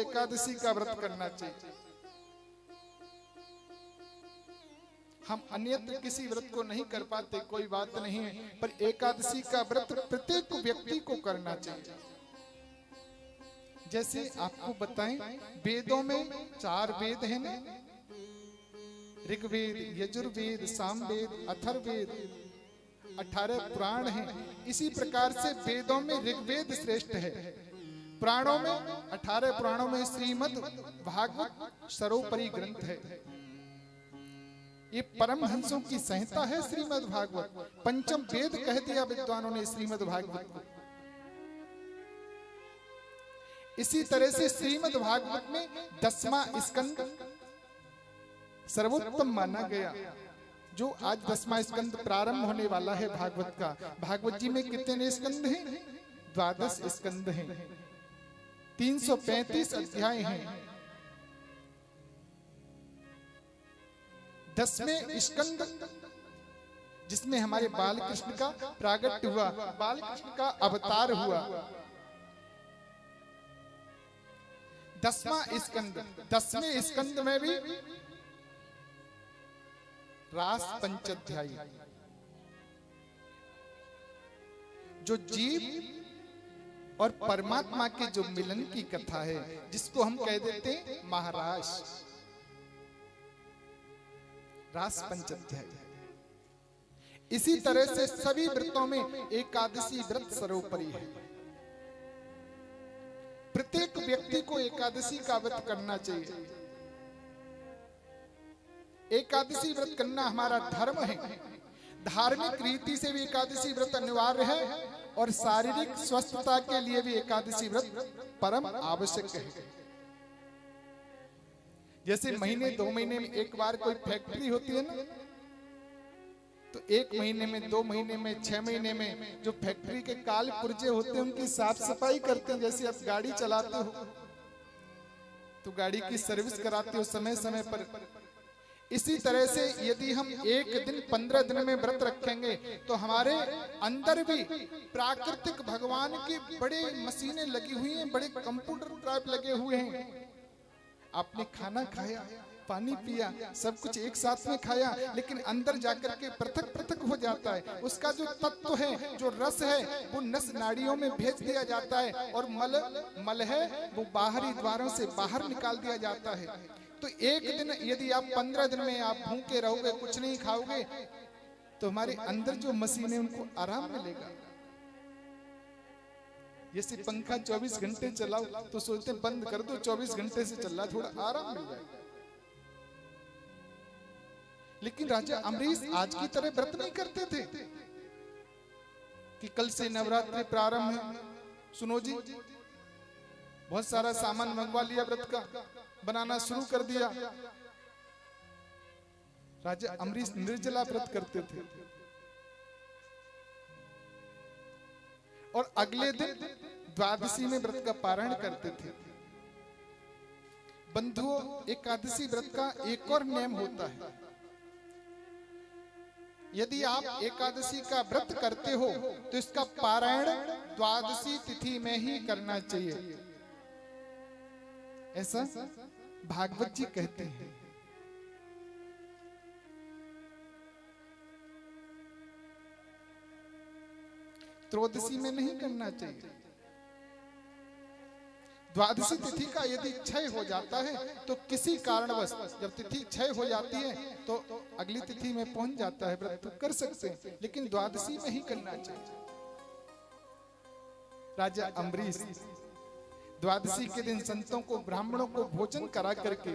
एकादशी का व्रत करना चाहिए। हम अन्यत्र किसी व्रत को नहीं कर पाते, कोई बात नहीं है, पर एकादशी का व्रत प्रत्येक व्यक्ति को करना चाहिए। जैसे आपको बताएं, वेदों में 4 वेद हैं ना, ऋग्वेद, यजुर्वेद, सामवेद, अथर्ववेद, 18 पुराण हैं। इसी प्रकार से वेदों में ऋग्वेद श्रेष्ठ है, पुराणों में 18 पुराणों में श्रीमद् भागवत सर्वोपरि ग्रंथ है। ये परमहंसों की संहिता है श्रीमद् भागवत। पंचम वेद कह दिया विद्वानों ने श्रीमद् भागवत को। इसी तरह से श्रीमद् भागवत में 10वां स्कंद सर्वोत्तम माना गया, जो आज 10वां स्कंद प्रारंभ होने वाला है भागवत का। भागवत जी में कितने स्कंद हैं? 12 स्कंद हैं, 335 अध्याय हैं। 10वें स्कंद जिसमें हमारे बाल कृष्ण का प्रागट्य हुआ, बाल कृष्ण का अवतार हुआ। 10वां स्कंद, 10वें स्कंद में भी रास पंचाध्यायी, जो जीव और परमात्मा के जो मिलन की कथा है, जिसको हम कह देते हैं महाराज, रास पंचाध्यायी। इसी तरह से सभी व्रतों में एकादशी व्रत सर्वोपरि है। प्रत्येक व्यक्ति को एकादशी का व्रत करना चाहिए। एकादशी व्रत करना हमारा धर्म है। धार्मिक रीति से भी एकादशी व्रत अनिवार्य है और शारीरिक स्वस्थता के लिए भी एकादशी व्रत परम आवश्यक है। जैसे महीने 2 महीने में एक बार कोई फैक्ट्री होती है ना, तो 1 महीने में, 2 महीने में, 6 महीने में जो फैक्ट्री के काल पुर्जे होते हैं उनकी साफ सफाई करते हैं। जैसे आप गाड़ी चलाते हो तो गाड़ी की सर्विस कराते हो समय समय पर। इसी तरह से यदि हम एक दिन 15 दिन में व्रत रखेंगे तो हमारे अंदर भी प्राकृतिक भगवान की बड़े मशीनें लगी हुई हैं, बड़े कंप्यूटर टाइप लगे हुए हैं। आपने खाना खाया, पानी पिया, सब कुछ एक साथ में खाया, लेकिन अंदर जाकर के पृथक पृथक हो जाता है। उसका जो तत्व है, जो रस है, वो नस नाड़ियों में भेज दिया जाता है और मल है वो बाहरी द्वारों से बाहर निकाल दिया जाता है। तो एक दिन यदि आप 15 दिन में आप भूखे रहोगे, कुछ नहीं खाओगे, तो हमारे अंदर जो मशीन है उनको आराम मिलेगा। जैसे पंखा 24 घंटे चलाओ तो सोचते बंद कर दो, 24 घंटे से चल रहा, थोड़ा आराम मिल जाएगा। लेकिन राजा अम्बरीश आज की तरह व्रत नहीं करते थे कि कल से नवरात्रि प्रारंभ है, सुनो जी, बहुत सारा सामान मंगवा लिया, व्रत का बनाना शुरू कर दिया। राजा अम्बरीश निर्जला व्रत करते थे और अगले दिन द्वादशी में व्रत का पारण करते थे। बंधुओं, एकादशी व्रत का एक और नियम होता है। यदि आप एकादशी का व्रत करते हो तो इसका पारायण द्वादशी तिथि में ही करना चाहिए, ऐसा भागवत जी कहते हैं। त्रयोदशी में नहीं करना चाहिए। द्वादशी तिथि का यदि क्षय हो जाता है तो किसी कारणवश जब तिथि क्षय हो जाती है तो अगली तिथि में पहुंच जाता है, व्रत तो कर सकते हैं, लेकिन द्वादशी में ही करना चाहिए। राजा अम्बरीश द्वादशी के दिन संतों को, ब्राह्मणों को भोजन करा करके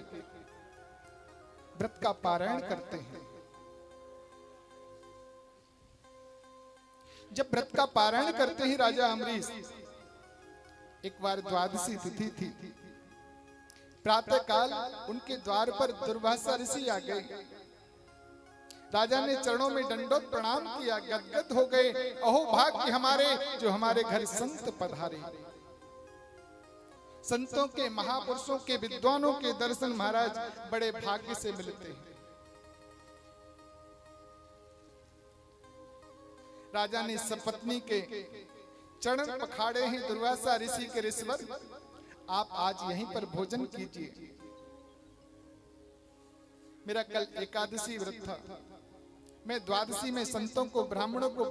व्रत का पारायण करते हैं। जब व्रत का पारायण करते ही राजा अम्बरीश, एक बार द्वादशी तिथि थी, प्रातः काल उनके द्वार पर दुर्वासा ऋषि आ गए। राजा ने चरणों में दंडोत प्रणाम किया, गदगद हो गए। अहो भाग्य हमारे, जो हमारे घर संत पधारे। संतों के, महापुरुषों के, विद्वानों के दर्शन महाराज बड़े भाग्य से मिलते हैं। राजा ने सपत्नी के चरण पखाड़े हैं दुर्वासा ऋषि के ऋषिवर। आप आज यहीं पर भोजन कीजिए। मेरा कल एकादशी व्रत था, मैं द्वादशी में संतों को ब्राह्मणों को